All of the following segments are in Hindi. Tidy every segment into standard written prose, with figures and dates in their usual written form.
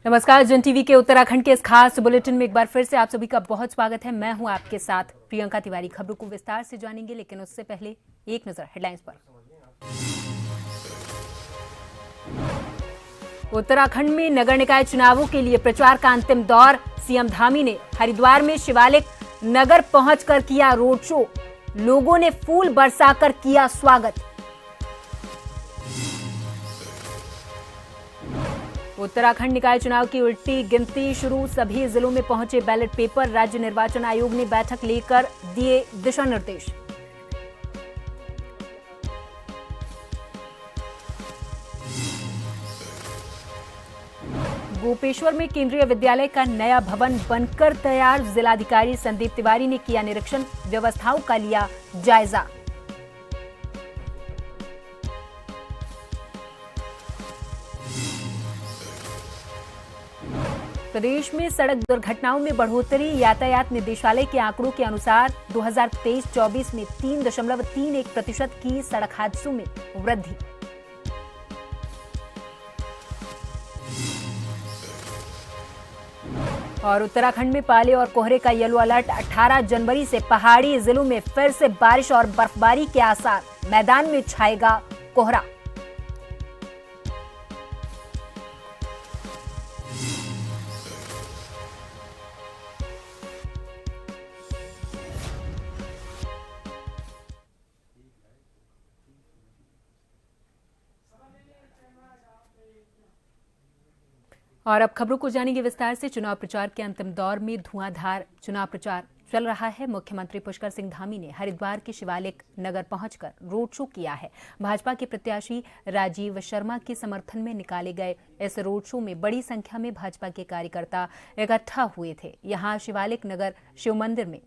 नमस्कार, जन टीवी के उत्तराखंड के इस खास बुलेटिन में एक बार फिर से आप सभी का बहुत स्वागत है। मैं हूं आपके साथ प्रियंका तिवारी। खबरों को विस्तार से जानेंगे, लेकिन उससे पहले एक नजर हेडलाइंस पर। उत्तराखंड में नगर निकाय चुनावों के लिए प्रचार का अंतिम दौर। सीएम धामी ने हरिद्वार में शिवालिक नगर पहुंचकर किया रोड शो। लोगों ने फूल बरसाकर किया स्वागत। उत्तराखंड निकाय चुनाव की उल्टी गिनती शुरू। सभी जिलों में पहुंचे बैलेट पेपर। राज्य निर्वाचन आयोग ने बैठक लेकर दिए दिशा निर्देश। गोपेश्वर में केंद्रीय विद्यालय का नया भवन बनकर तैयार। जिलाधिकारी संदीप तिवारी ने किया निरीक्षण, व्यवस्थाओं का लिया जायजा। प्रदेश में सड़क दुर्घटनाओं में बढ़ोतरी। यातायात निदेशालय के आंकड़ों के अनुसार 2023-24 में 3.31% की सड़क हादसों में वृद्धि। और उत्तराखंड में पाले और कोहरे का येलो अलर्ट। 18 जनवरी से पहाड़ी जिलों में फिर से बारिश और बर्फबारी के आसार। मैदान में छाएगा कोहरा। और अब खबरों को जानेंगे विस्तार से। चुनाव प्रचार के अंतिम दौर में धुआंधार चुनाव प्रचार चल रहा है। मुख्यमंत्री पुष्कर सिंह धामी ने हरिद्वार के शिवालिक नगर पहुंचकर रोड शो किया है। भाजपा के प्रत्याशी राजीव शर्मा के समर्थन में निकाले गए इस रोड शो में बड़ी संख्या में भाजपा के कार्यकर्ता इकट्ठा हुए थे। यहां शिवालिक नगर शिव मंदिर में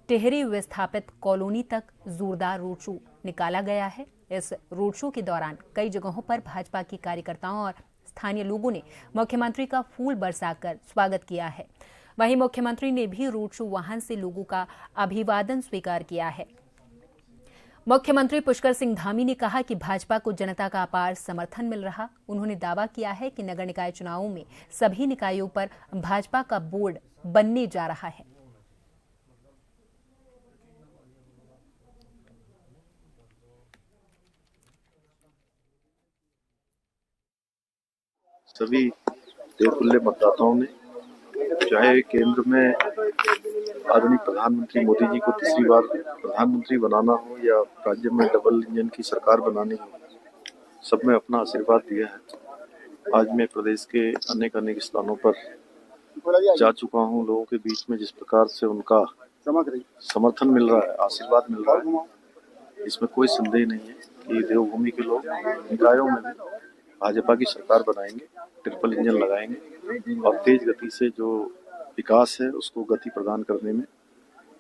टेहरी विस्थापित कॉलोनी तक जोरदार रोड शो निकाला गया है। इस रोड शो के दौरान कई जगहों पर भाजपा के कार्यकर्ताओं और स्थानीय लोगों ने मुख्यमंत्री का फूल बरसाकर स्वागत किया है। वहीं मुख्यमंत्री ने भी रोड शो वाहन से लोगों का अभिवादन स्वीकार किया है। मुख्यमंत्री पुष्कर सिंह धामी ने कहा कि भाजपा को जनता का अपार समर्थन मिल रहा। उन्होंने दावा किया है कि नगर निकाय चुनावों में सभी निकायों पर भाजपा का बोर्ड बनने जा रहा है। सभी देवतुल्य मतदाताओं ने, चाहे केंद्र में आदरणीय प्रधानमंत्री मोदी जी को तीसरी बार प्रधानमंत्री बनाना हो या राज्य में डबल इंजन की सरकार बनानी हो, सब में अपना आशीर्वाद दिया है। आज मैं प्रदेश के अनेक अनेक स्थानों पर जा चुका हूं। लोगों के बीच में जिस प्रकार से उनका समर्थन मिल रहा है, आशीर्वाद मिल रहा है, इसमें कोई संदेह नहीं है कि देवभूमि के लोग निकायों में भी भाजपा की सरकार बनाएंगे, ट्रिपल इंजन लगाएंगे और तेज गति से जो विकास है उसको गति प्रदान करने में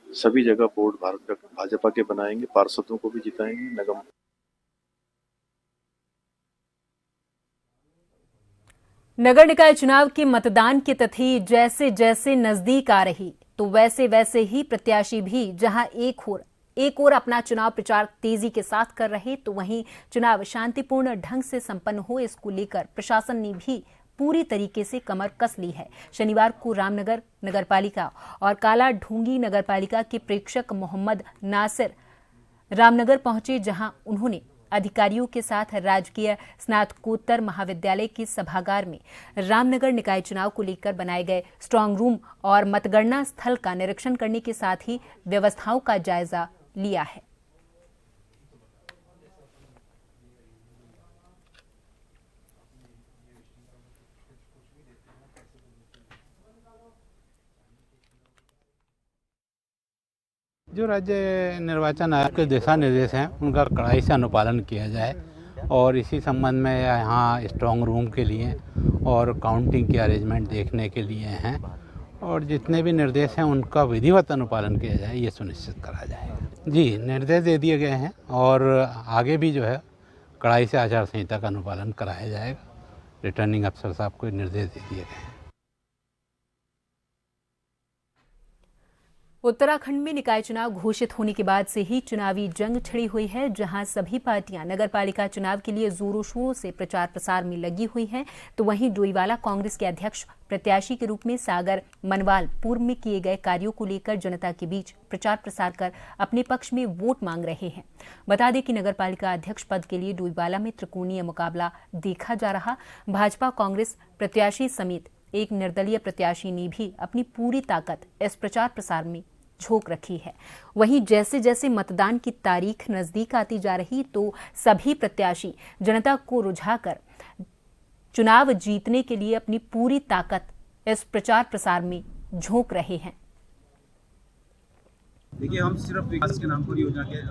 सभी जगह बोर्ड भाजपा के बनाएंगे। पार्षदों को भी जिताएंगे। नगम नगर निकाय चुनाव के मतदान की तिथि जैसे जैसे नजदीक आ रही तो वैसे वैसे ही प्रत्याशी भी जहां एक ओर अपना चुनाव प्रचार तेजी के साथ कर रहे, तो वहीं चुनाव शांतिपूर्ण ढंग से संपन्न हो, इसको लेकर प्रशासन ने भी पूरी तरीके से कमर कस ली है। शनिवार को रामनगर नगरपालिका और काला ढूंगी नगरपालिका के प्रेक्षक मोहम्मद नासिर रामनगर पहुंचे, जहां उन्होंने अधिकारियों के साथ राजकीय स्नातकोत्तर महाविद्यालय के सभागार में रामनगर निकाय चुनाव को लेकर बनाए गए स्ट्रांग रूम और मतगणना स्थल का निरीक्षण करने के साथ ही व्यवस्थाओं का जायजा लिया है। जो राज्य निर्वाचन आयोग के दिशा निर्देश हैं उनका कड़ाई से अनुपालन किया जाए और इसी संबंध में यहाँ स्ट्रांग रूम के लिए और काउंटिंग के अरेंजमेंट देखने के लिए हैं और जितने भी निर्देश हैं उनका विधिवत अनुपालन किया जाए, ये सुनिश्चित करा जाएगा। जी, निर्देश दे दिए गए हैं और आगे भी जो है कड़ाई से आचार संहिता का अनुपालन कराया जाएगा। रिटर्निंग अफसर साहब को निर्देश दे दिए गए हैं। उत्तराखंड में निकाय चुनाव घोषित होने के बाद से ही चुनावी जंग छिड़ी हुई है, जहां सभी पार्टियां नगरपालिका चुनाव के लिए जोरों शोरों से प्रचार प्रसार में लगी हुई हैं। तो वहीं डोईवाला कांग्रेस के अध्यक्ष प्रत्याशी के रूप में सागर मनवाल पूर्व में किए गए कार्यों को लेकर जनता के बीच प्रचार प्रसार कर अपने पक्ष में वोट मांग रहे हैं। बता दें कि नगरपालिका अध्यक्ष पद के लिए डोईवाला में त्रिकोणीय मुकाबला देखा जा रहा। भाजपा कांग्रेस प्रत्याशी समेत एक निर्दलीय प्रत्याशी ने भी अपनी पूरी ताकत इस प्रचार प्रसार में झोंक रखी है। वहीं जैसे जैसे मतदान की तारीख नजदीक आती जा रही तो सभी प्रत्याशी जनता को रुझाकर चुनाव जीतने के लिए अपनी पूरी ताकत इस प्रचार प्रसार में झोंक रहे हैं। देखिए, हम सिर्फ विकास के नाम पर योजना के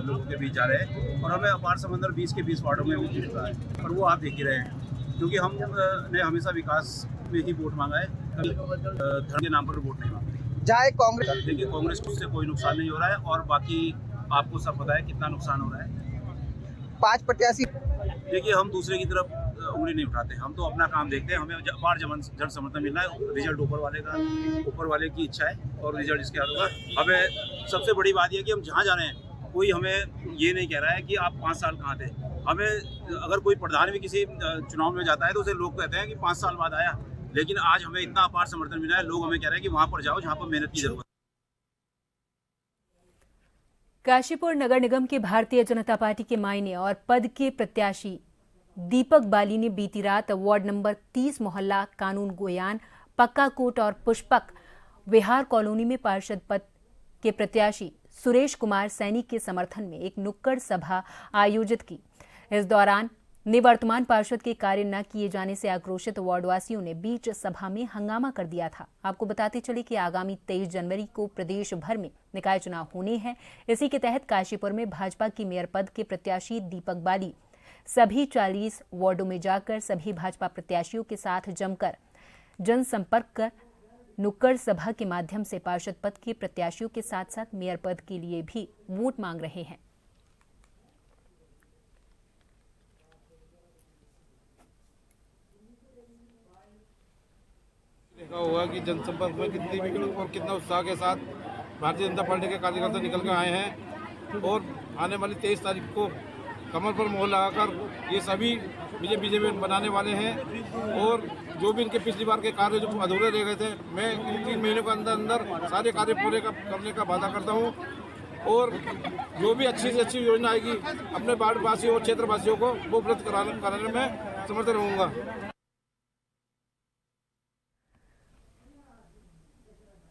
लोगों के बीच जा रहे हैं और हमें अपार समंदर 20 के 20 वार्डों में भी दिख रहा है, और वो आप देख ही रहे हैं, क्योंकि हमने हमेशा विकास में ही वोट मांगा है, कभी धर्म के नाम पर वोट नहीं मांगा। चाहे कांग्रेस, देखिए, कांग्रेस को उससे कोई नुकसान नहीं हो रहा है और बाकी आपको सब पता है कितना नुकसान हो रहा है। 5 प्रत्याशी, देखिए, हम दूसरे की तरफ उंगली नहीं उठाते, हम तो अपना काम देखते हैं। हमें बार जन समर्थन मिल रहा है, रिजल्ट ऊपर वाले की इच्छा है और रिजल्ट इसके हाथ होगा। हमें सबसे बड़ी बात यह है कि हम जहाँ जा रहे हैं, कोई हमें ये नहीं कह रहा है कि आप 5 साल कहाँ थे। हमें अगर कोई प्रधान भी किसी चुनाव में जाता है तो उसे लोग कहते हैं कि 5 साल बाद आया, लेकिन आज हमें इतना अपार समर्थन मिला है, लोग हमें कह रहे हैं कि वहां पर जाओ जहां पर मेहनत की जरूरत है। काशीपुर नगर निगम के भारतीय जनता पार्टी के मायने और पद के प्रत्याशी दीपक बाली ने बीती रात वार्ड नंबर 30 मोहल्ला कानून गोयान, पक्का कोट और पुष्पक विहार कॉलोनी में पार्षद पद के प्रत्याशी सुरेश कुमार सैनी के समर्थन में एक नुक्कड़ सभा आयोजित की। इस दौरान निवर्तमान पार्षद के कार्य न किए जाने से आक्रोशित वार्डवासियों ने बीच सभा में हंगामा कर दिया था। आपको बताते चले कि आगामी 23 जनवरी को प्रदेश भर में निकाय चुनाव होने हैं। इसी के तहत काशीपुर में भाजपा की मेयर पद के प्रत्याशी दीपक बाली सभी 40 वार्डों में जाकर सभी भाजपा प्रत्याशियों के साथ जमकर जनसंपर्क कर नुक्कड़ सभा के माध्यम से पार्षद पद के प्रत्याशियों के साथ साथ मेयर पद के लिए भी वोट मांग रहे हैं। देखा होगा कि जनसंपर्क में कितनी भीड़ और कितना उत्साह के साथ भारतीय जनता पार्टी के कार्यकर्ता निकल कर आए हैं और आने वाली 23 तारीख को कमर पर मोहर लगाकर ये सभी बीजेपी बनाने वाले हैं। और जो भी इनके पिछली बार के कार्य जो अधूरे रह गए थे, मैं इन 3 महीनों के अंदर अंदर सारे कार्य पूरे करने का वादा करता हूँ और जो भी अच्छी से अच्छी योजना आएगी अपने वार्डवासियों और क्षेत्रवासियों को वो उपलब्ध कराने में समर्थ रहूँगा।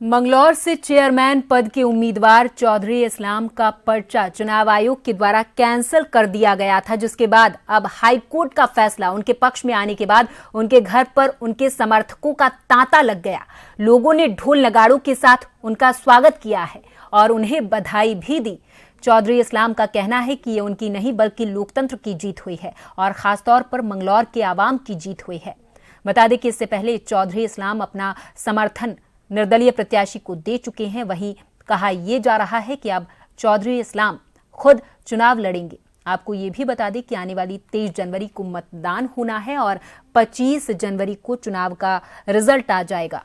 मंगलौर से चेयरमैन पद के उम्मीदवार चौधरी इस्लाम का पर्चा चुनाव आयोग के द्वारा कैंसिल कर दिया गया था, जिसके बाद अब हाईकोर्ट का फैसला उनके पक्ष में आने के बाद उनके घर पर उनके समर्थकों का तांता लग गया। लोगों ने ढोल नगाड़ों के साथ उनका स्वागत किया है और उन्हें बधाई भी दी। चौधरी इस्लाम का कहना है कि ये उनकी नहीं बल्कि लोकतंत्र की जीत हुई है और खासतौर पर मंगलौर के आवाम की जीत हुई है। बता दें कि इससे पहले चौधरी इस्लाम अपना समर्थन निर्दलीय प्रत्याशी को दे चुके हैं। वहीं कहा यह जा रहा है कि अब चौधरी इस्लाम खुद चुनाव लड़ेंगे। आपको ये भी बता दें कि आने वाली 23 जनवरी को मतदान होना है और 25 जनवरी को चुनाव का रिजल्ट आ जाएगा।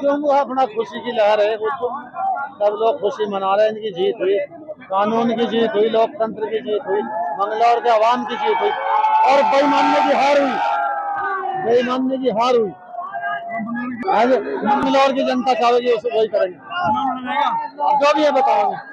वो अपना खुशी की लहर है, वो सब लोग खुशी मना रहे हैं। इनकी जीत हुई, कानून की जीत हुई, लोकतंत्र की जीत हुई, मंगलौर के आवाम की जीत हुई और बेईमानी की हार हुई। बेईमानी की हार हुई। आज मंगलौर की जनता चाहेगी उसे वही करेंगे, जो भी है बताओगे।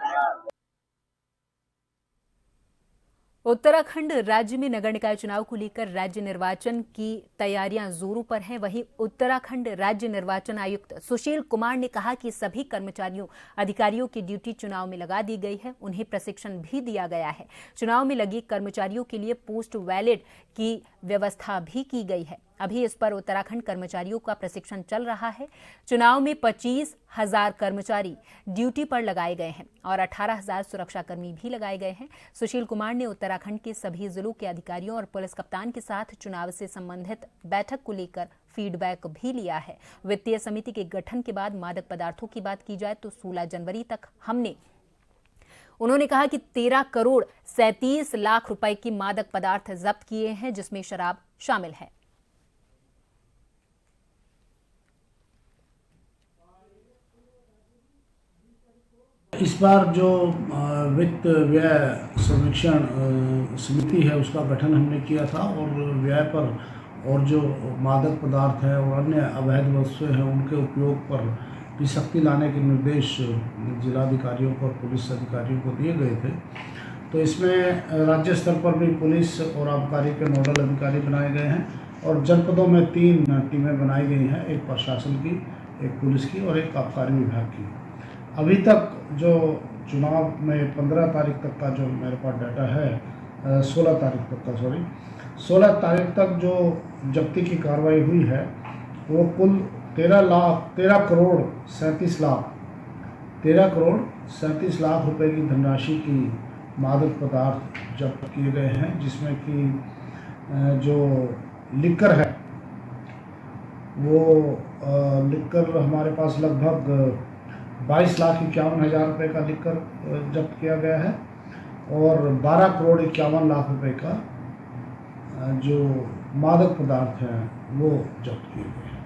उत्तराखंड राज्य में नगर निकाय चुनाव को लेकर राज्य निर्वाचन की तैयारियां जोरों पर हैं। वहीं उत्तराखंड राज्य निर्वाचन आयुक्त सुशील कुमार ने कहा कि सभी कर्मचारियों अधिकारियों की ड्यूटी चुनाव में लगा दी गई है, उन्हें प्रशिक्षण भी दिया गया है। चुनाव में लगे कर्मचारियों के लिए पोस्ट वैलिड की व्यवस्था भी की गई है। अभी इस पर उत्तराखंड कर्मचारियों का प्रशिक्षण चल रहा है। चुनाव में 25,000 कर्मचारी ड्यूटी पर लगाए गए हैं और 18,000 सुरक्षाकर्मी भी लगाए गए हैं। सुशील कुमार ने उत्तराखंड के सभी जिलों के अधिकारियों और पुलिस कप्तान के साथ चुनाव से संबंधित बैठक को लेकर फीडबैक भी लिया है। वित्तीय समिति के गठन के बाद मादक पदार्थों की बात की जाए तो 16 जनवरी तक हमने उन्होंने कहा कि 13 करोड़ 37 लाख रुपए की मादक पदार्थ जब्त किए हैं, जिसमें शराब शामिल है। इस बार जो वित्त व्यय सर्वेक्षण समिति है उसका गठन हमने किया था और व्यय पर और जो मादक पदार्थ है और अन्य अवैध वस्तुएं हैं उनके उपयोग पर भी सख्ती लाने के निर्देश जिलाधिकारियों को और पुलिस अधिकारियों को दिए गए थे। तो इसमें राज्य स्तर पर भी पुलिस और आबकारी के नोडल अधिकारी बनाए गए हैं और जनपदों में 3 टीमें बनाई गई हैं, एक प्रशासन की, एक पुलिस की और एक आबकारी विभाग की। अभी तक जो चुनाव में 15 तारीख तक का जो मेरे पास डाटा है, 16 तारीख तक का 16 तारीख तक जो जब्ती की कार्रवाई हुई है वो कुल 13 करोड़ 37 लाख रुपए की धनराशि की मादक पदार्थ जब्त किए गए हैं, जिसमें कि जो लिकर है वो लिकर हमारे पास लगभग 22,51,000 रुपये का लिकर जब्त किया गया है और 12 करोड़ 51 लाख रुपए का जो मादक पदार्थ है वो जब्त किए गए हैं।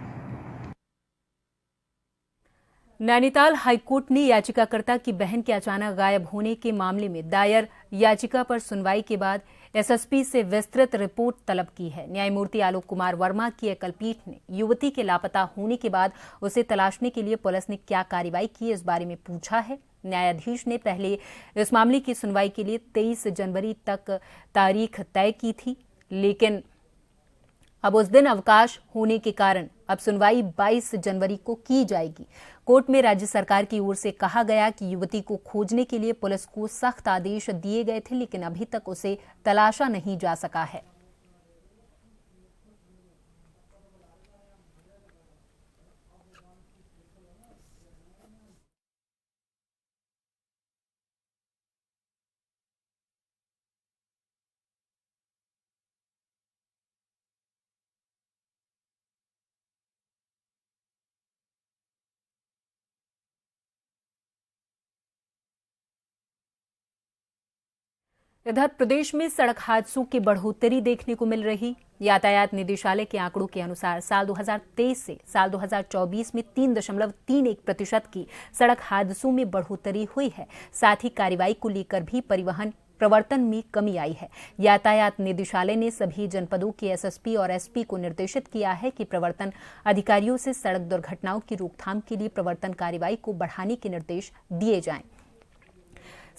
नैनीताल हाईकोर्ट ने याचिकाकर्ता की बहन के अचानक गायब होने के मामले में दायर याचिका पर सुनवाई के बाद एसएसपी से विस्तृत रिपोर्ट तलब की है। न्यायमूर्ति आलोक कुमार वर्मा की एकल पीठ ने युवती के लापता होने के बाद उसे तलाशने के लिए पुलिस ने क्या कार्रवाई की, इस बारे में पूछा है। न्यायाधीश ने पहले इस मामले की सुनवाई के लिए 23 जनवरी तक तारीख तय की थी, लेकिन अब उस दिन अवकाश होने के कारण अब सुनवाई 22 जनवरी को की जाएगी। कोर्ट में राज्य सरकार की ओर से कहा गया कि युवती को खोजने के लिए पुलिस को सख्त आदेश दिए गए थे, लेकिन अभी तक उसे तलाशा नहीं जा सका है। इधर प्रदेश में सड़क हादसों की बढ़ोतरी देखने को मिल रही। यातायात निदेशालय के आंकड़ों के अनुसार साल 2023 से साल 2024 में 3.31% की सड़क हादसों में बढ़ोतरी हुई है। साथ ही कार्रवाई को लेकर भी परिवहन प्रवर्तन में कमी आई है। यातायात निदेशालय ने सभी जनपदों के एसएसपी और एसपी को निर्देशित किया है कि प्रवर्तन अधिकारियों से सड़क दुर्घटनाओं की रोकथाम के लिए प्रवर्तन कार्रवाई को बढ़ाने के निर्देश दिए जाएं।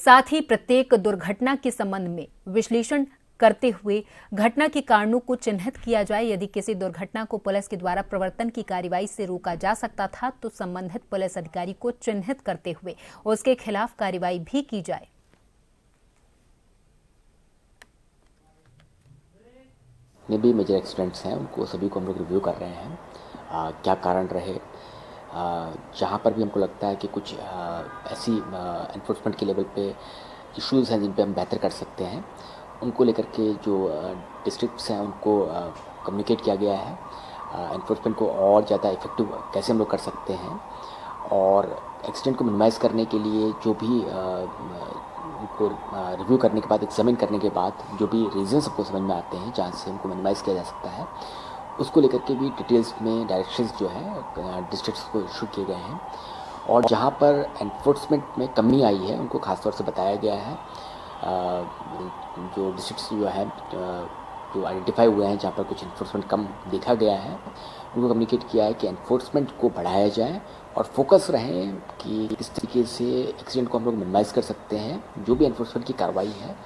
साथ ही प्रत्येक दुर्घटना के संबंध में विश्लेषण करते हुए घटना के कारणों को चिन्हित किया जाए। यदि किसी दुर्घटना को पुलिस के द्वारा प्रवर्तन की कार्रवाई से रोका जा सकता था तो संबंधित पुलिस अधिकारी को चिन्हित करते हुए उसके खिलाफ कार्रवाई भी की जाए। जितने भी मेजर एक्सीडेंट्स हैं उनको सभी को हम लोग रिव्यू कर रहे हैं, क्या कारण रहे। जहाँ पर भी हमको लगता है कि कुछ ऐसी एनफोर्समेंट के लेवल पे इश्यूज़ हैं जिन पे हम बेहतर कर सकते हैं, उनको लेकर के जो डिस्ट्रिक्ट्स हैं उनको कम्युनिकेट किया गया है। एनफोर्समेंट को और ज़्यादा इफेक्टिव कैसे हम लोग कर सकते हैं और एक्सीडेंट को मिनिमाइज़ करने के लिए जो भी उनको रिव्यू करने के बाद, एग्जामिन करने के बाद जो भी रीजंस हमको समझ में आते हैं जहाँ से हमको मिनिमाइज़ किया जा सकता है, उसको लेकर के भी डिटेल्स में डायरेक्शंस जो है डिस्ट्रिक्ट्स को इशू किए गए हैं। और जहाँ पर एनफोर्समेंट में कमी आई है उनको खासतौर से बताया गया है। जो डिस्ट्रिक्ट्स जो है जो आइडेंटिफाई हुए हैं जहाँ पर कुछ एनफोर्समेंट कम देखा गया है, उनको कम्युनिकेट किया है कि एनफोर्समेंट को बढ़ाया जाए और फोकस रहें कि किस तरीके से एक्सीडेंट को हम लोग मिनिमाइज़ कर सकते हैं। जो भी एनफोर्समेंट की कार्रवाई है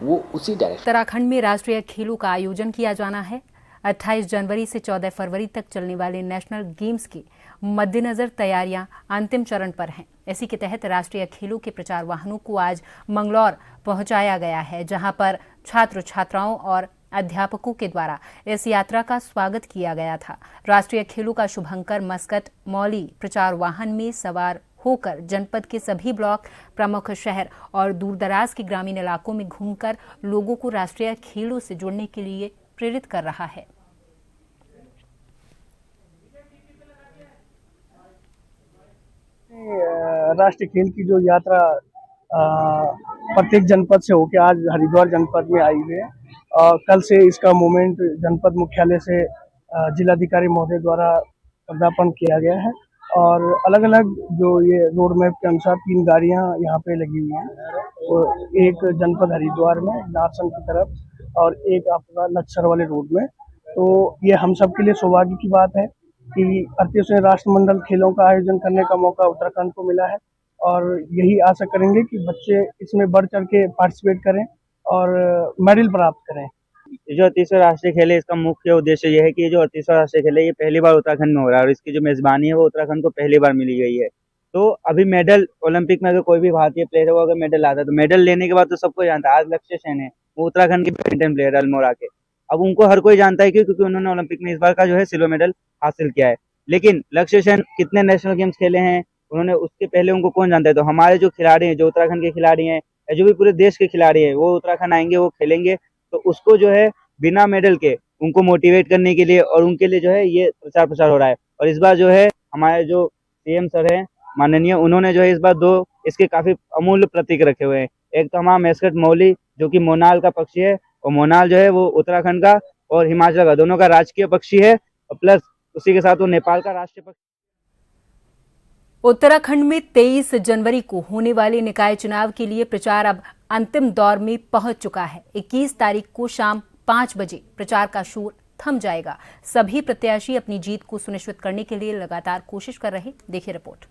वो उसी डायरेक्शन। उत्तराखंड में राष्ट्रीय खेलों का आयोजन किया जाना है। 28 जनवरी से 14 फरवरी तक चलने वाले नेशनल गेम्स के मद्देनजर तैयारियां अंतिम चरण पर हैं। इसी के तहत राष्ट्रीय खेलों के प्रचार वाहनों को आज मंगलौर पहुंचाया गया है, जहां पर छात्र छात्राओं और अध्यापकों के द्वारा इस यात्रा का स्वागत किया गया था। राष्ट्रीय खेलों का शुभंकर मस्कट मौली प्रचार वाहन में सवार होकर जनपद के सभी ब्लॉक, प्रमुख शहर और दूरदराज के ग्रामीण इलाकों में घूमकर लोगों को राष्ट्रीय खेलों से जुड़ने के लिए प्रेरित कर रहा है। राष्ट्रीय खेल की जो यात्रा प्रत्येक जनपद से होकर आज हरिद्वार जनपद में आई हुई है। कल से इसका मूवमेंट जनपद मुख्यालय से जिलाधिकारी महोदय द्वारा पदार्पण किया गया है और अलग अलग जो ये रोड मैप के अनुसार 3 गाड़ियां यहाँ पे लगी हुई हैं। तो एक जनपद हरिद्वार में नारसन की तरफ और एक आपका लक्सर वाले रोड में। तो ये हम सब के लिए सौभाग्य की बात है कि 38वें राष्ट्रमंडल खेलों का आयोजन करने का मौका उत्तराखंड को मिला है और यही आशा करेंगे कि बच्चे इसमें बढ़ चढ़ के पार्टिसिपेट करें और मेडल प्राप्त करें। जो 38वां राष्ट्रीय खेल है, इसका मुख्य उद्देश्य यह है कि जो 38वां राष्ट्रीय खेल है ये पहली बार उत्तराखंड में हो रहा है और इसकी जो मेजबानी है वो उत्तराखंड को पहली बार मिली गई है। तो अभी मेडल ओलंपिक में अगर कोई भी भारतीय प्लेयर है वो अगर मेडल लाता है तो मेडल लेने के बाद तो सबको जानता है। आज लक्ष्य सेन है, वो उत्तराखंड के बैडमिंटन प्लेयर अल्मोड़ा के, अब उनको हर कोई जानता है क्योंकि उन्होंने ओलंपिक में इस बार का जो है सिल्वर मेडल हासिल किया है। लेकिन लक्ष्य सेन कितने नेशनल गेम्स खेले हैं उन्होंने, उसके पहले उनको कौन जानता है। तो हमारे जो खिलाड़ी हैं, जो उत्तराखंड के खिलाड़ी हैं या जो भी पूरे देश के खिलाड़ी हैं, वो उत्तराखंड आएंगे, वो खेलेंगे, तो उसको जो है बिना मेडल के उनको मोटिवेट करने के लिए और उनके लिए जो है ये प्रचार प्रसार हो रहा है। और इस बार जो है हमारे जो सीएम सर हैं माननीय, उन्होंने जो है इस बार 2 इसके काफी अमूल्य प्रतीक रखे हुए हैं। एक तो हमारा मैस्कट मौली जो कि मोनाल का पक्षी है, और मोनाल जो है वो उत्तराखंड का और हिमाचल का दोनों का राजकीय पक्षी है, और प्लस उसी के साथ वो नेपाल का राष्ट्रीय पक्षी। उत्तराखंड में 23 जनवरी को होने वाले निकाय चुनाव के लिए प्रचार अब अंतिम दौर में पहुंच चुका है। 21 तारीख को शाम 5 बजे प्रचार का शोर थम जाएगा। सभी प्रत्याशी अपनी जीत को सुनिश्चित करने के लिए लगातार कोशिश कर रहे। देखिए रिपोर्ट।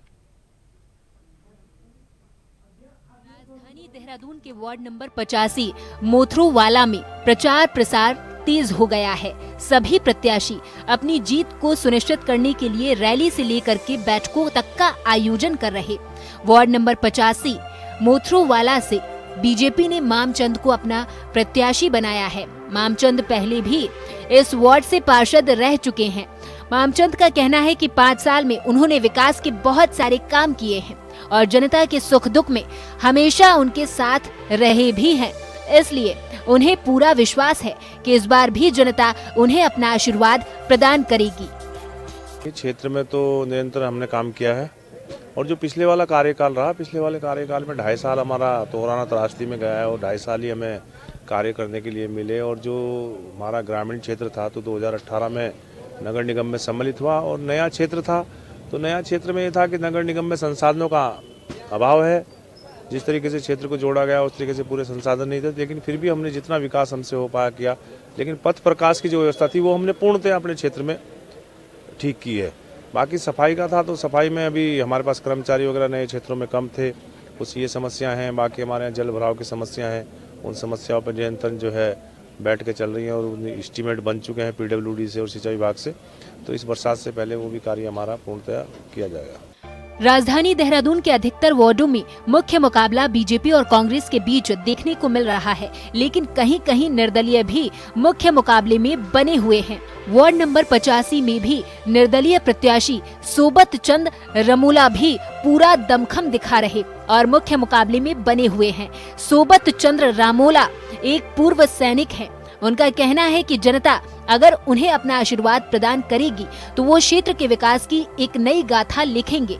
राजधानी देहरादून के वार्ड नंबर 85 मोथरोवाला में प्रचार प्रसार तेज हो गया है। सभी प्रत्याशी अपनी जीत को सुनिश्चित करने के लिए रैली से लेकर के बैठकों तक का आयोजन कर रहे। वार्ड नंबर 85 मोथरोवाला से बीजेपी ने मामचंद को अपना प्रत्याशी बनाया है। मामचंद पहले भी इस वार्ड से पार्षद रह चुके हैं। मामचंद का कहना है कि 5 साल में उन्होंने विकास के बहुत सारे काम किए हैं और जनता के सुख दुख में हमेशा उनके साथ रहे भी हैं। इसलिए उन्हें पूरा विश्वास है कि इस बार भी जनता उन्हें अपना आशीर्वाद प्रदान करेगी। इस क्षेत्र में तो निरंतर हमने काम किया है और जो पिछले वाला कार्यकाल रहा, पिछले वाले कार्यकाल में 2.5 साल हमारा तोराना त्रासदी में गया है और 2.5 साल ही हमें कार्य करने के लिए मिले। और जो हमारा ग्रामीण क्षेत्र था तो 2018 में नगर निगम में सम्मिलित हुआ और नया क्षेत्र था तो नया क्षेत्र में ये था कि नगर निगम में संसाधनों का अभाव है। जिस तरीके से क्षेत्र को जोड़ा गया उस तरीके से पूरे संसाधन नहीं थे, लेकिन फिर भी हमने जितना विकास हमसे हो पाया किया। लेकिन पथ प्रकाश की जो व्यवस्था थी वो हमने पूर्णतः अपने क्षेत्र में ठीक की है। बाकी सफाई का था तो सफाई में अभी हमारे पास कर्मचारी वगैरह नए क्षेत्रों में कम थे, कुछ ये समस्या हैं। बाकी हमारे यहाँ जल भराव की समस्या है, उन समस्याओं पर निरंतर जो है बैठ के चल रही हैं और एस्टीमेट बन चुके हैं PWD से और सिंचाई विभाग से। तो इस बरसात से पहले वो भी कार्य हमारा पूर्णतः किया जाएगा। राजधानी देहरादून के अधिकतर वार्डों में मुख्य मुकाबला बीजेपी और कांग्रेस के बीच देखने को मिल रहा है, लेकिन कहीं कहीं निर्दलीय भी मुख्य मुकाबले में बने हुए हैं। वार्ड नंबर 85 में भी निर्दलीय प्रत्याशी सोबत चंद रमोला भी पूरा दमखम दिखा रहे और मुख्य मुकाबले में बने हुए हैं। सोबत चंद्र रामोला एक पूर्व सैनिक हैं। उनका कहना है कि जनता अगर उन्हें अपना आशीर्वाद प्रदान करेगी तो वो क्षेत्र के विकास की एक नई गाथा लिखेंगे।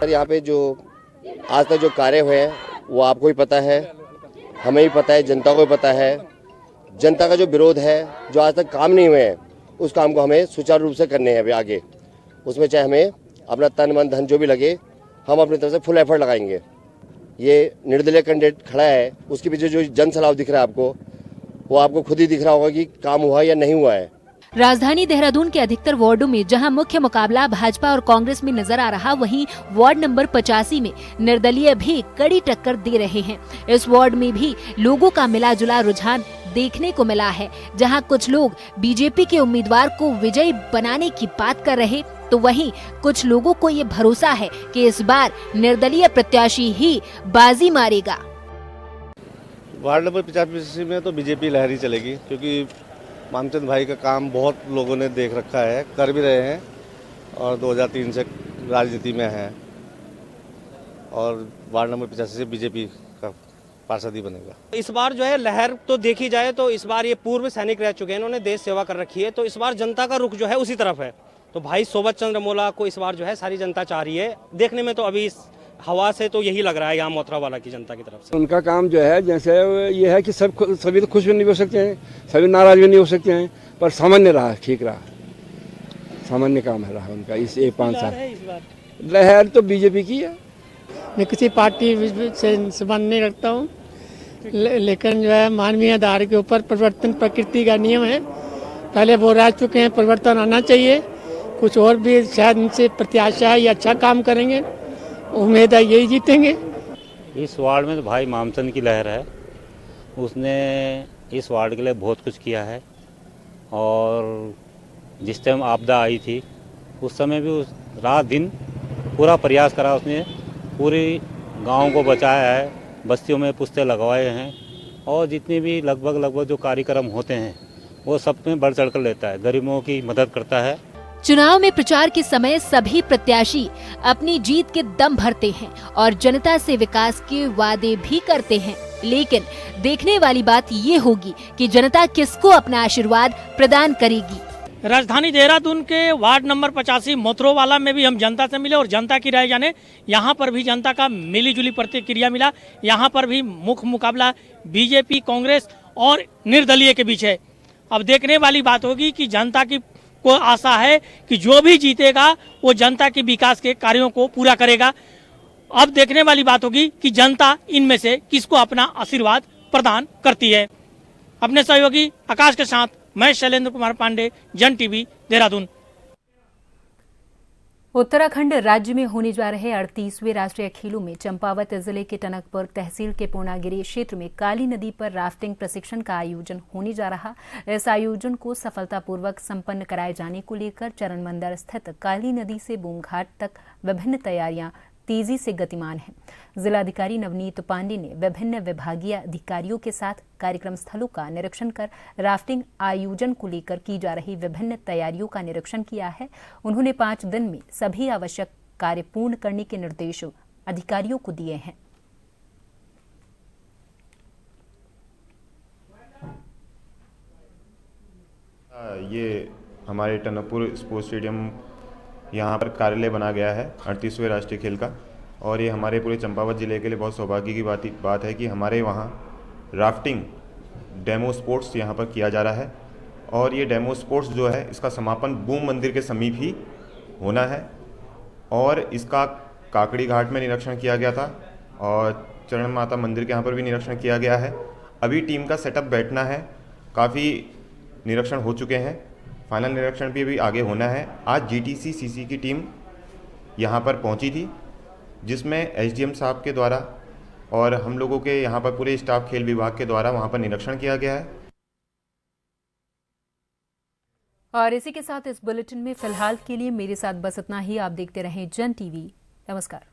यहाँ पे जो आज तक जो कार्य हुए हैं वो आपको भी पता है, हमें भी पता है, जनता को भी पता है। जनता का जो विरोध है, जो आज तक काम नहीं हुए हैं, उस काम को हमें सुचारू रूप से करने हैं अभी आगे। उसमें चाहे हमें अपना तन मन धन जो भी लगे, हम अपनी तरफ से फुल एफर्ट लगाएंगे। ये निर्दलीय कैंडिडेट खड़ा है, उसके पीछे जो जन सलाह दिख रहा है आपको, वो आपको खुद ही दिख रहा होगा कि काम हुआ या नहीं हुआ है। राजधानी देहरादून के अधिकतर वार्डों में जहां मुख्य मुकाबला भाजपा और कांग्रेस में नजर आ रहा, वहीं वार्ड नंबर 85 में निर्दलीय भी कड़ी टक्कर दे रहे हैं। इस वार्ड में भी लोगों का मिला जुला रुझान देखने को मिला है। जहां कुछ लोग बीजेपी के उम्मीदवार को विजयी बनाने की बात कर रहे, तो वहीं कुछ लोगों को ये भरोसा है कि इस बार निर्दलीय प्रत्याशी ही बाजी मारेगा। वार्ड नंबर 85 में तो बीजेपी लहरी चलेगी, क्योंकि मामचंद भाई का काम बहुत लोगों ने देख रखा है, कर भी रहे हैं और 2003 से राजनीति में हैं और वार्ड नंबर 85 से बीजेपी का पार्षद ही बनेगा। इस बार जो है लहर तो देखी जाए तो इस बार ये पूर्व सैनिक रह चुके हैं, इन्होंने देश सेवा कर रखी है, तो इस बार जनता का रुख जो है उसी तरफ है। तो भाई सोबत चंद्र मोला को इस बार जो है सारी जनता चाह रही है। देखने में तो अभी हवा से तो यही लग रहा है यहाँ मोथरा वाला की जनता की तरफ से। उनका काम जो है जैसे ये है कि सभी तो खुश भी नहीं हो सकते हैं, सभी नाराज भी नहीं हो सकते हैं, पर सामान्य रहा, ठीक रहा, सामान्य काम है रहा उनका इस 5 साल। लहर तो बीजेपी की है। मैं किसी पार्टी से संबंध नहीं रखता हूँ, लेकिन जो है मानवीय आधार के ऊपर परिवर्तन प्रकृति का नियम है। पहले वो रह चुके हैं, परिवर्तन आना चाहिए। कुछ और भी शायद इनसे प्रत्याशा है, ये अच्छा काम करेंगे, उम्मीद है यही जीतेंगे। इस वार्ड में तो भाई मामचंद की लहर है। उसने इस वार्ड के लिए बहुत कुछ किया है और जिस टाइम आपदा आई थी उस समय भी उस रात दिन पूरा प्रयास करा उसने, पूरी गांव को बचाया है, बस्तियों में पुस्ते लगवाए हैं और जितने भी लगभग जो कार्यक्रम होते हैं वो सब में बढ़ चढ़ कर लेता है, गरीबों की मदद करता है। चुनाव में प्रचार के समय सभी प्रत्याशी अपनी जीत के दम भरते हैं और जनता से विकास के वादे भी करते हैं, लेकिन देखने वाली बात ये होगी कि जनता किसको अपना आशीर्वाद प्रदान करेगी। राजधानी देहरादून के वार्ड नंबर 85 मोथरोवाला में भी हम जनता से मिले और जनता की राय जाने। यहाँ पर भी जनता का मिलीजुली प्रतिक्रिया मिला। यहाँ पर भी मुख्य मुकाबला बीजेपी, कांग्रेस और निर्दलीय के बीच है। अब देखने वाली बात होगी कि जनता की को आशा है कि जो भी जीतेगा वो जनता के विकास के कार्यों को पूरा करेगा। अब देखने वाली बात होगी कि जनता इनमें से किसको अपना आशीर्वाद प्रदान करती है। अपने सहयोगी आकाश के साथ मैं शैलेंद्र कुमार पांडे, जन टीवी, देहरादून। उत्तराखंड राज्य में होने जा रहे 38वें राष्ट्रीय खेलों में चंपावत जिले के टनकपुर तहसील के पूर्णागिरी क्षेत्र में काली नदी पर राफ्टिंग प्रशिक्षण का आयोजन होने जा रहा। इस आयोजन को सफलतापूर्वक संपन्न कराए जाने को लेकर चरण मंदिर स्थित काली नदी से बूमघाट तक विभिन्न तैयारियां तेजी से गतिमान हैं। जिलाधिकारी नवनीत पांडे ने विभिन्न विभागीय अधिकारियों के साथ कार्यक्रम स्थलों का निरीक्षण कर राफ्टिंग आयोजन को लेकर की जा रही विभिन्न तैयारियों का निरीक्षण किया है। उन्होंने 5 दिन में सभी आवश्यक कार्य पूर्ण करने के निर्देश अधिकारियों को दिए हैं। ये हमारे टनकपुर स्पोर्ट्स स्टेडियम यहाँ पर कार्यालय बना गया है 38वें राष्ट्रीय खेल का, और ये हमारे पूरे चंपावत ज़िले के लिए बहुत सौभाग्य की बात है कि हमारे वहाँ राफ्टिंग डेमो स्पोर्ट्स यहाँ पर किया जा रहा है। और ये डेमो स्पोर्ट्स जो है इसका समापन बूम मंदिर के समीप ही होना है। और इसका काकड़ी घाट में निरीक्षण किया गया था और चरण माता मंदिर के यहाँ पर भी निरीक्षण किया गया है। अभी टीम का सेटअप बैठना है, काफ़ी निरीक्षण हो चुके हैं, फाइनल निरीक्षण भी अभी आगे होना है। आज GTC-CC की टीम यहाँ पर पहुँची थी, जिसमें SDM साहब के द्वारा और हम लोगों के यहाँ पर पूरे स्टाफ खेल विभाग के द्वारा वहाँ पर निरीक्षण किया गया है। और इसी के साथ इस बुलेटिन में फिलहाल के लिए मेरे साथ बस इतना ही। आप देखते रहें जन टीवी। नमस्कार।